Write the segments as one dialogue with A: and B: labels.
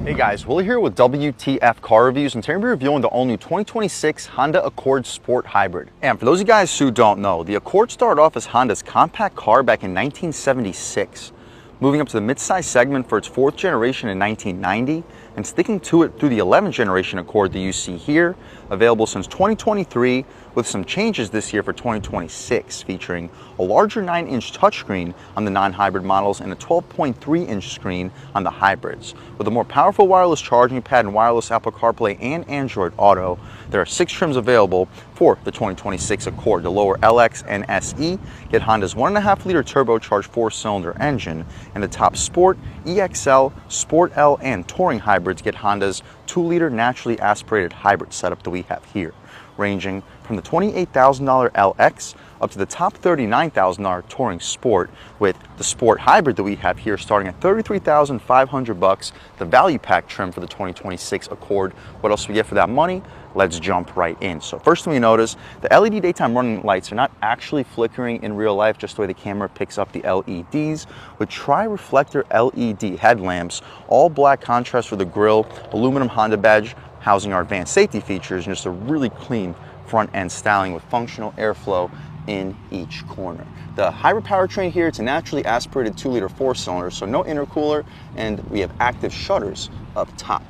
A: Hey guys, Willie here with WTF Car Reviews, and today we're reviewing the all-new 2026 Honda Accord Sport Hybrid. And for those of you guys who don't know, the Accord started off as Honda's compact car back in 1976, moving up to the mid-size segment for its fourth generation in 1990, and sticking to it through the 11th generation Accord that you see here, available since 2023, with some changes this year for 2026, featuring a larger 9-inch touchscreen on the non-hybrid models and a 12.3-inch screen on the hybrids. With a more powerful wireless charging pad and wireless Apple CarPlay and Android Auto, there are 6 trims available for the 2026 Accord. The lower LX and SE get Honda's 1.5-liter turbocharged 4-cylinder engine, and the top Sport, EXL, Sport L, and Touring hybrids get Honda's 2-liter naturally aspirated hybrid setup that we have here, ranging from the $28,000 LX up to the top $39,000 Touring Sport, with the Sport Hybrid that we have here starting at $33,500, the value pack trim for the 2026 Accord. What else do we get for that money? Let's jump right in. So first thing we notice, the LED daytime running lights are not actually flickering in real life, just the way the camera picks up the LEDs, with tri-reflector LED headlamps, all black contrast for the grille, aluminum Honda badge housing our advanced safety features, and just a really clean front end styling with functional airflow in each corner. The hybrid powertrain here, it's a naturally aspirated 2-liter 4-cylinder, so no intercooler, and we have active shutters up top.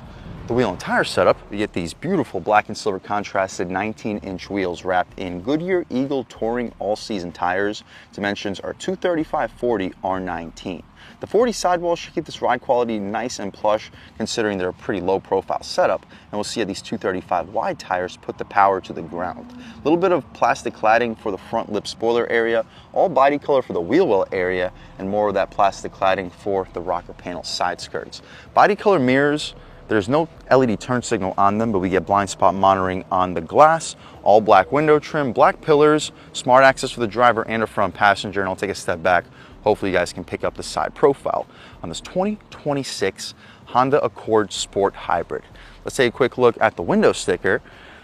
A: The wheel and tire setup, you get these beautiful black and silver contrasted 19-inch wheels wrapped in Goodyear Eagle Touring all-season tires. Dimensions are 235/40 R19. The 40 sidewalls should keep this ride quality nice and plush, considering they're a pretty low profile setup, and we'll see how these 235 wide tires put the power to the ground. A little bit of plastic cladding for the front lip spoiler area, all body color for the wheel well area, and more of that plastic cladding for the rocker panel side skirts. Body color mirrors, there's no LED turn signal on them, but we get blind spot monitoring on the glass, all black window trim, black pillars, smart access for the driver and a front passenger, and I'll take a step back. Hopefully you guys can pick up the side profile on this 2026 Honda Accord Sport Hybrid. Let's take a quick look at the window sticker,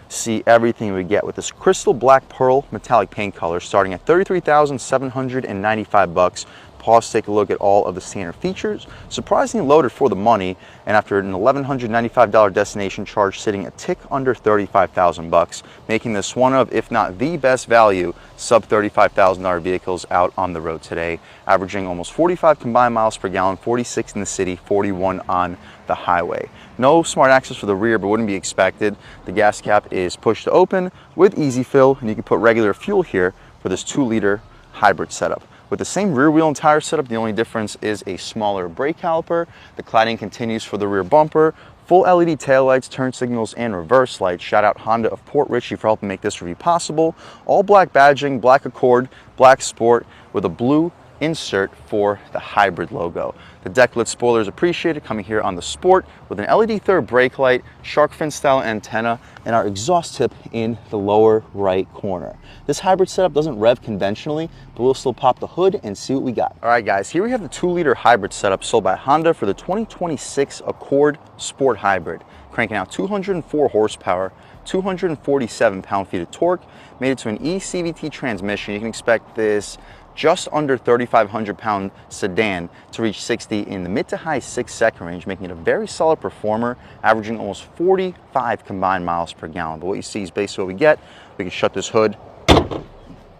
A: see everything we get with this crystal black pearl metallic paint color starting at $33,795. Pause, take a look at all of the standard features. Surprisingly loaded for the money, and after an $1,195 destination charge sitting a tick under $35,000, making this one of, if not the best value, sub $35,000 vehicles out on the road today, averaging almost 45 combined miles per gallon, 46 in the city, 41 on the highway. No smart access for the rear, but wouldn't be expected. The gas cap is push to open with easy fill, and you can put regular fuel here for this 2-liter hybrid setup. With the same rear wheel and tire setup, the only difference is a smaller brake caliper. The cladding continues for the rear bumper. Full LED taillights, turn signals, and reverse lights. Shout out Honda of Port Richey for helping make this review possible. All black badging, black Accord, black Sport, with a blue insert for the hybrid logo. The deck lit spoiler is appreciated, coming here on the Sport with an LED third brake light, shark fin style antenna, and our exhaust tip in the lower right corner. This hybrid setup doesn't rev conventionally, but we'll still pop the hood and see what we got. All right guys, here we have the 2-liter hybrid setup sold by Honda for the 2026 Accord Sport Hybrid, cranking out 204 horsepower, 247 pound-feet of torque, made it to an eCVT transmission. You can expect this just under 3,500 pound sedan to reach 60 in the mid to high 6-second range, making it a very solid performer, averaging almost 45 combined miles per gallon. But what you see is basically what we get. We can shut this hood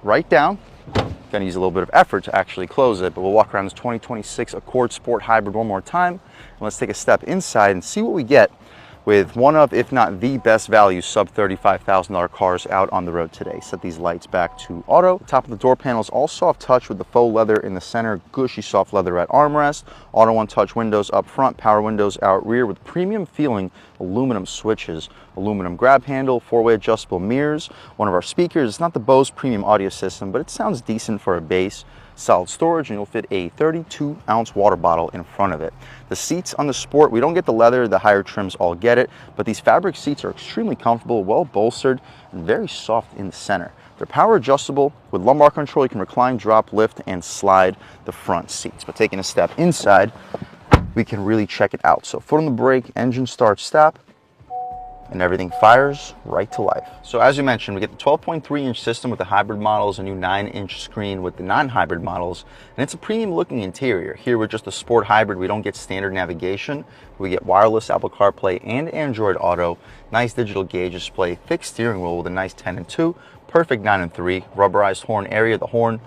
A: right down. Gonna use a little bit of effort to actually close it, but we'll walk around this 2026 Accord Sport Hybrid one more time, and let's take a step inside and see what we get with one of, if not the best value, sub $35,000 cars out on the road today. Set these lights back to auto. The top of the door panel is all soft touch with the faux leather in the center, gushy soft leatherette armrest. Auto one touch windows up front, power windows out rear with premium feeling aluminum switches, aluminum grab handle, 4-way adjustable mirrors. One of our speakers, it's not the Bose premium audio system, but it sounds decent for a bass. Solid storage, and you'll fit a 32-ounce water bottle in front of it. The seats on the Sport, we don't get the leather, the higher trims all get it, but these fabric seats are extremely comfortable, well bolstered, and very soft in the center. They're power adjustable. With lumbar control, you can recline, drop, lift, and slide the front seats. But taking a step inside, we can really check it out. So foot on the brake, engine start, stop. and everything fires right to life. So as you mentioned, we get the 12.3-inch system with the hybrid models, a new 9-inch screen with the non-hybrid models, and it's a premium looking interior. Here with just the Sport Hybrid, we don't get standard navigation. We get wireless Apple CarPlay and Android Auto, nice digital gauge display, thick steering wheel with a nice 10 and 2, perfect 9 and 3, rubberized horn area. The horn,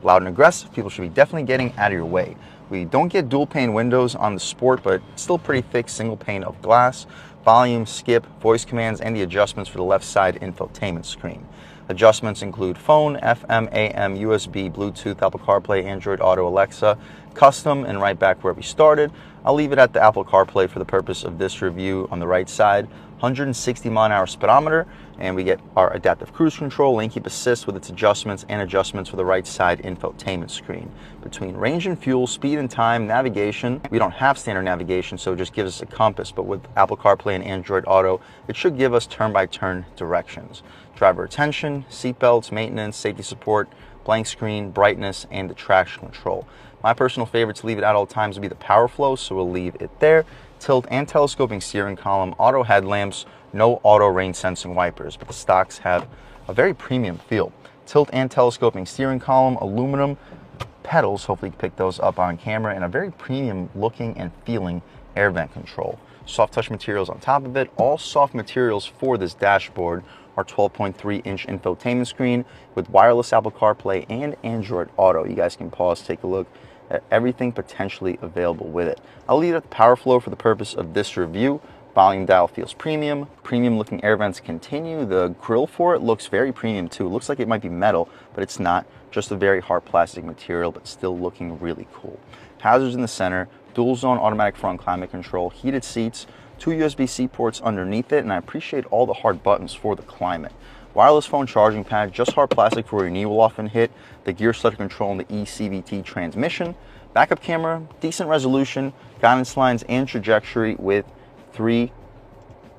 A: loud and aggressive. People should be definitely getting out of your way. We don't get dual pane windows on the Sport, but still pretty thick single pane of glass. Volume, skip, voice commands, and the adjustments for the left side infotainment screen. Adjustments include phone, FM, AM, USB, Bluetooth, Apple CarPlay, Android Auto, Alexa, custom, and right back where we started. I'll leave it at the Apple CarPlay for the purpose of this review. On the right side, 160 mile-an-hour speedometer, and we get our adaptive cruise control, lane keep assist with its adjustments, and adjustments for the right side infotainment screen. Between range and fuel, speed and time, navigation, we don't have standard navigation, so it just gives us a compass, but with Apple CarPlay and Android Auto, it should give us turn-by-turn directions. Driver attention, seatbelts, maintenance, safety support, blank screen, brightness, and the traction control. My personal favorite to leave it at all times would be the power flow, so we'll leave it there. Tilt and telescoping steering column, auto headlamps, no auto rain sensing wipers, but the stocks have a very premium feel. Tilt and telescoping steering column, aluminum pedals, hopefully you can pick those up on camera, and a very premium looking and feeling air vent control. Soft touch materials on top of it. All soft materials for this dashboard. Our 12.3-inch infotainment screen with wireless Apple CarPlay and Android Auto. You guys can pause, take a look at everything potentially available with it. I'll leave it at the power flow for the purpose of this review. Volume dial feels premium. Premium looking air vents continue. The grill for it looks very premium too. It looks like it might be metal, but it's not. Just a very hard plastic material, but still looking really cool. Hazards in the center, dual zone automatic front climate control, heated seats, 2 USB-C ports underneath it, and I appreciate all the hard buttons for the climate. Wireless phone charging pad, just hard plastic for where your knee will often hit, the gear selector control and the eCVT transmission, backup camera, decent resolution, guidance lines and trajectory with 3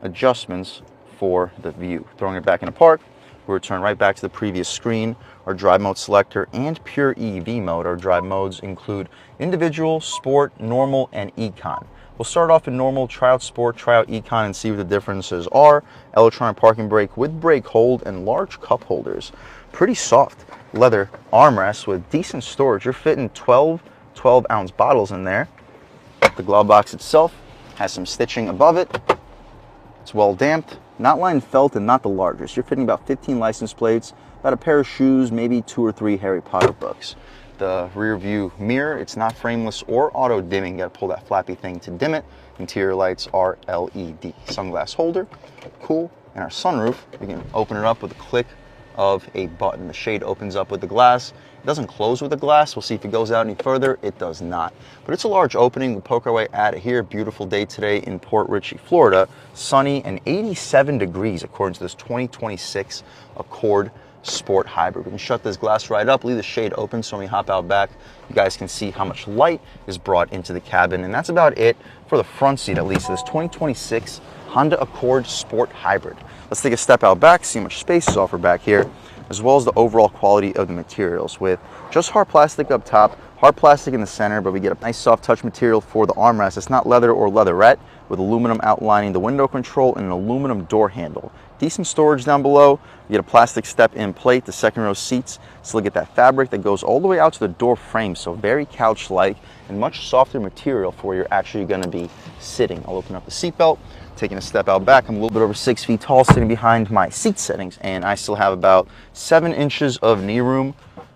A: adjustments for the view. Throwing it back into park, we'll return right back to the previous screen. Our drive mode selector and pure EV mode. Our drive modes include individual, sport, normal, and econ. We'll start off in normal, try out sport, try out econ, and see what the differences are. Electronic parking brake with brake hold and large cup holders. Pretty soft leather armrests with decent storage. You're fitting 12 12-ounce bottles in there. The glove box itself has some stitching above it. It's well damped, not lined felt, and not the largest. You're fitting about 15 license plates, about a pair of shoes, maybe 2 or 3 Harry Potter books. The rear view mirror, it's not frameless or auto dimming. You gotta pull that flappy thing to dim it. Interior lights are LED. Sunglass holder, cool. And our sunroof, we can open it up with a click of a button. The shade opens up with the glass. It doesn't close with the glass. We'll see if it goes out any further. It does not. But it's a large opening. We'll poke our way out of here. Beautiful day today in Port Richey, Florida. Sunny and 87 degrees according to this 2026 Accord Sport Hybrid. We can shut this glass right up, leave the shade open so when we hop out back, you guys can see how much light is brought into the cabin. And that's about it for the front seat, at least, of this 2026 Honda Accord Sport Hybrid. Let's take a step out back, see how much space is offered back here, as well as the overall quality of the materials with just hard plastic up top, hard plastic in the center, but we get a nice soft touch material for the armrest. It's not leather or leatherette, with aluminum outlining the window control and an aluminum door handle. Decent storage down below. You get a plastic step-in plate. The second row seats still get that fabric that goes all the way out to the door frame, so very couch-like and much softer material for where you're actually going to be sitting. I'll open up the seatbelt. Taking a step out back, I'm a little bit over 6 feet tall, sitting behind my seat settings, and I still have about 7 inches of knee room,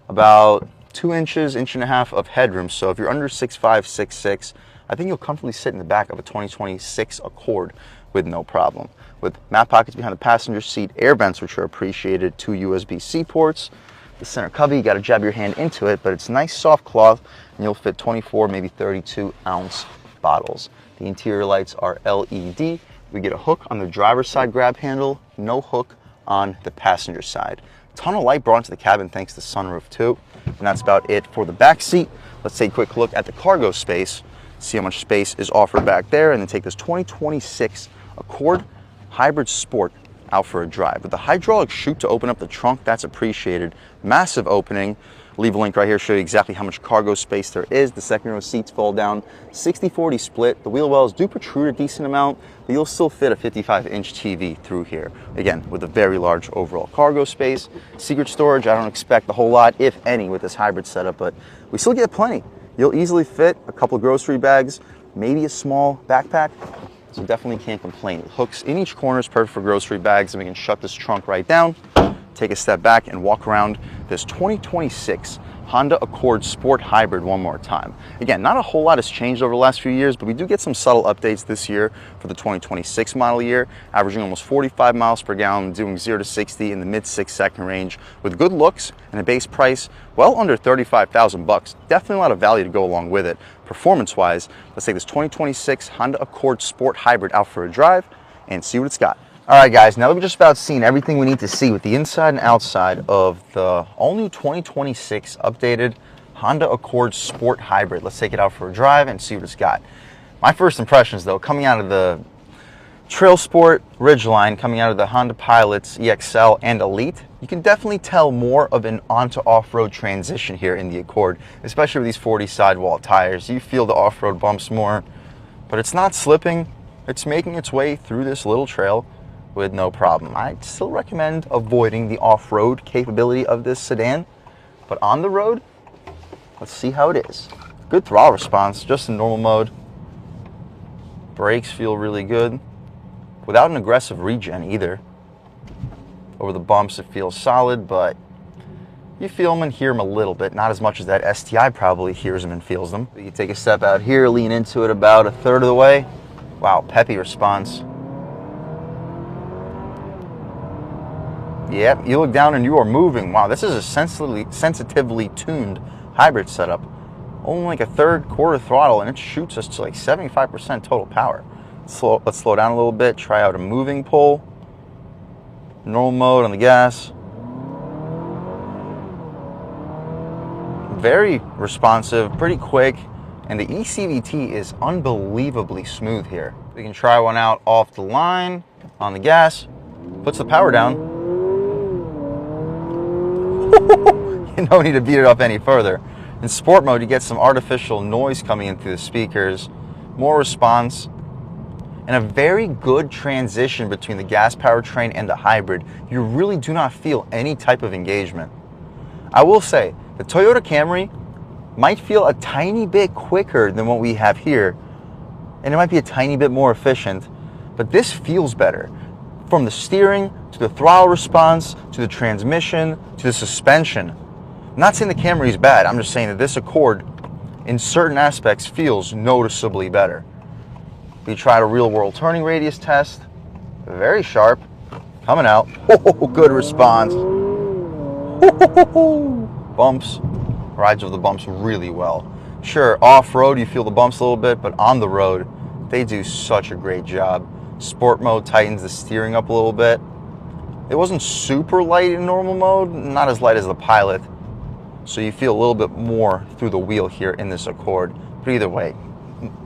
A: about 2 inches, inch and a half of headroom. So if you're under 6'5", 6'6", I think you'll comfortably sit in the back of a 2026 Accord with no problem. With map pockets behind the passenger seat, air vents which are appreciated, 2 USB-C ports. The center cubby, you got to jab your hand into it, but it's nice soft cloth, and you'll fit 24, maybe 32-ounce bottles. The interior lights are LED. We get a hook on the driver's side grab handle, no hook on the passenger side. Ton of light brought into the cabin thanks to sunroof too. And that's about it for the back seat. Let's take a quick look at the cargo space, see how much space is offered back there, and then take this 2026 Accord Hybrid Sport out for a drive. With the hydraulic chute to open up the trunk, that's appreciated. Massive opening. Leave a link right here, show you exactly how much cargo space there is. The second row seats fold down, 60-40 split. The wheel wells do protrude a decent amount, but you'll still fit a 55-inch TV through here. Again, with a very large overall cargo space. Secret storage, I don't expect a whole lot, if any, with this hybrid setup, but we still get plenty. You'll easily fit a couple of grocery bags, maybe a small backpack, so definitely can't complain. Hooks in each corner is perfect for grocery bags, and we can shut this trunk right down, take a step back, and walk around this 2026 Honda Accord Sport Hybrid one more time. Again, not a whole lot has changed over the last few years, but we do get some subtle updates this year for the 2026 model year, averaging almost 45 miles per gallon, doing 0 to 60 in the mid 6-second range, with good looks and a base price well under 35,000 bucks. Definitely a lot of value to go along with it. Performance-wise, let's take this 2026 Honda Accord Sport Hybrid out for a drive and see what it's got. All right, guys, now that we've just about seen everything we need to see with the inside and outside of the all-new 2026 updated Honda Accord Sport Hybrid, let's take it out for a drive and see what it's got. My first impressions, though, coming out of the Trail Sport Ridgeline, coming out of the Honda Pilots EXL and Elite, you can definitely tell more of an on to off-road transition here in the Accord, especially with these 40 sidewall tires. You feel the off-road bumps more, but it's not slipping. It's making its way through this little trail with no problem. I'd still recommend avoiding the off-road capability of this sedan, but on the road, let's see how it is. Good throttle response, just in normal mode. Brakes feel really good, without an aggressive regen either. Over the bumps, it feels solid, but you feel them and hear them a little bit, not as much as that STI probably hears them and feels them. You take a step out here, lean into it about a third of the way. Wow, peppy response. Yep, you look down and you are moving. Wow, this is a sensitively tuned hybrid setup. Only like a third, quarter throttle, and it shoots us to like 75% total power. Let's slow down a little bit, try out a moving pull. Normal mode on the gas. Very responsive, pretty quick, and the ECVT is unbelievably smooth here. We can try one out off the line, on the gas, puts the power down. You don't need to beat it up any further. In sport mode, you get some artificial noise coming in through the speakers, more response, and a very good transition between the gas powertrain and the hybrid. You really do not feel any type of engagement. I will say, the Toyota Camry might feel a tiny bit quicker than what we have here, and it might be a tiny bit more efficient, but this feels better. From the steering, to the throttle response, to the transmission, to the suspension. I'm not saying the Camry is bad, I'm just saying that this Accord, in certain aspects, feels noticeably better. We tried a real-world turning radius test, very sharp, coming out. Oh, good response. Bumps, rides over the bumps really well. Sure, off-road you feel the bumps a little bit, but on the road, they do such a great job. Sport mode tightens the steering up a little bit. It wasn't super light in normal mode, not as light as the Pilot, so you feel a little bit more through the wheel here in this Accord. But either way,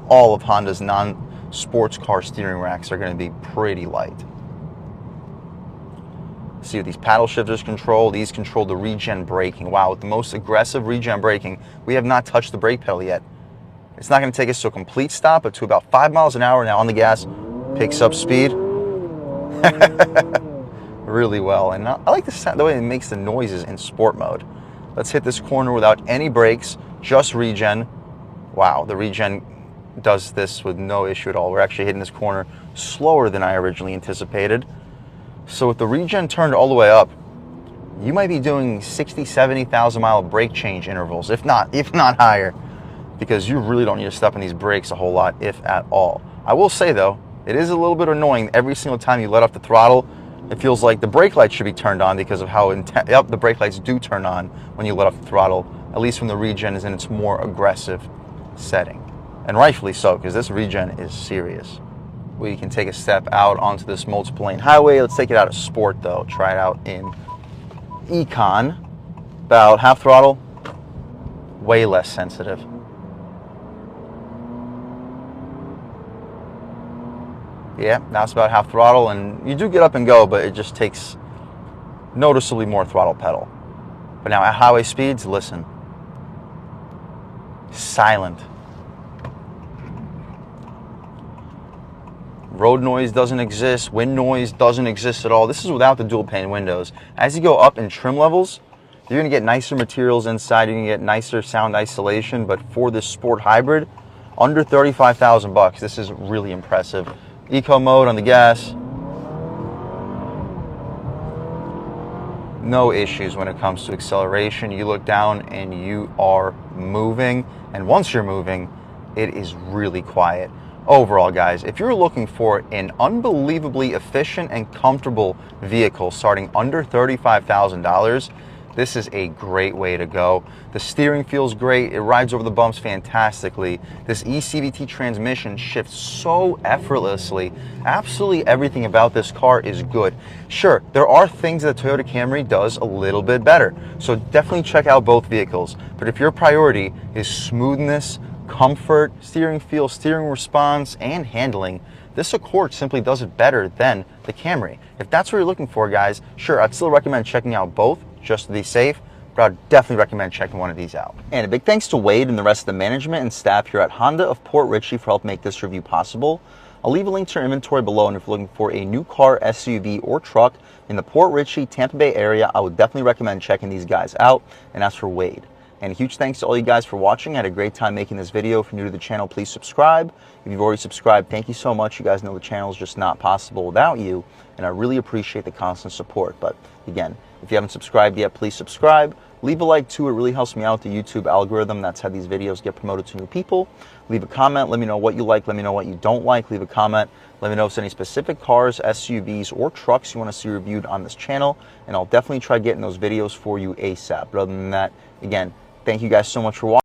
A: all of Honda's non-sports car steering racks are going to be pretty light. See what these paddle shifters control. These control the regen braking. Wow, with the most aggressive regen braking, we have not touched the brake pedal yet. It's not going to take us to a complete stop, but to about 5 miles an hour now on the gas. Picks up speed really well. And I like the way it makes the noises in sport mode. Let's hit this corner without any brakes, just regen. Wow, the regen does this with no issue at all. We're actually hitting this corner slower than I originally anticipated. So with the regen turned all the way up, you might be doing 60, 70,000 mile brake change intervals, if not higher, because you really don't need to step on these brakes a whole lot, if at all. I will say though, it is a little bit annoying every single time you let off the throttle. It feels like the brake lights should be turned on because of how intense. Yep, the brake lights do turn on when you let off the throttle, at least when the regen is in its more aggressive setting. And rightfully so, because this regen is serious. We can take a step out onto this multiple lane highway. Let's take it out of sport though. Try it out in Econ. About half throttle, way less sensitive. Yeah, now it's about half throttle, and you do get up and go, but it just takes noticeably more throttle pedal. But now at highway speeds, listen. Silent. Road noise doesn't exist. Wind noise doesn't exist at all. This is without the dual pane windows. As you go up in trim levels, you're going to get nicer materials inside. You're going to get nicer sound isolation. But for this sport hybrid, under 35,000 bucks, this is really impressive. Eco mode on the gas. No issues when it comes to acceleration. You look down and you are moving. And once you're moving, it is really quiet. Overall, guys, if you're looking for an unbelievably efficient and comfortable vehicle starting under $35,000, this is a great way to go. The steering feels great. It rides over the bumps fantastically. This eCVT transmission shifts so effortlessly. Absolutely everything about this car is good. Sure, there are things that the Toyota Camry does a little bit better. So definitely check out both vehicles. But if your priority is smoothness, comfort, steering feel, steering response, and handling, this Accord simply does it better than the Camry. If that's what you're looking for, guys, sure, I'd still recommend checking out both just to be safe, but I'd definitely recommend checking one of these out. And a big thanks to Wade and the rest of the management and staff here at Honda of Port Richey for helping make this review possible. I'll leave a link to our inventory below, and if you're looking for a new car, SUV, or truck in the Port Richey, Tampa Bay area, I would definitely recommend checking these guys out, and that's for Wade. And a huge thanks to all you guys for watching. I had a great time making this video. If you're new to the channel, please subscribe. If you've already subscribed, thank you so much. You guys know the channel is just not possible without you, and I really appreciate the constant support. But again, if you haven't subscribed yet, please subscribe. Leave a like too. It really helps me out with the YouTube algorithm. That's how these videos get promoted to new people. Leave a comment. Let me know what you like. Let me know what you don't like. Leave a comment. Let me know if there's any specific cars, SUVs, or trucks you want to see reviewed on this channel, and I'll definitely try getting those videos for you ASAP. But other than that, again, thank you guys so much for watching.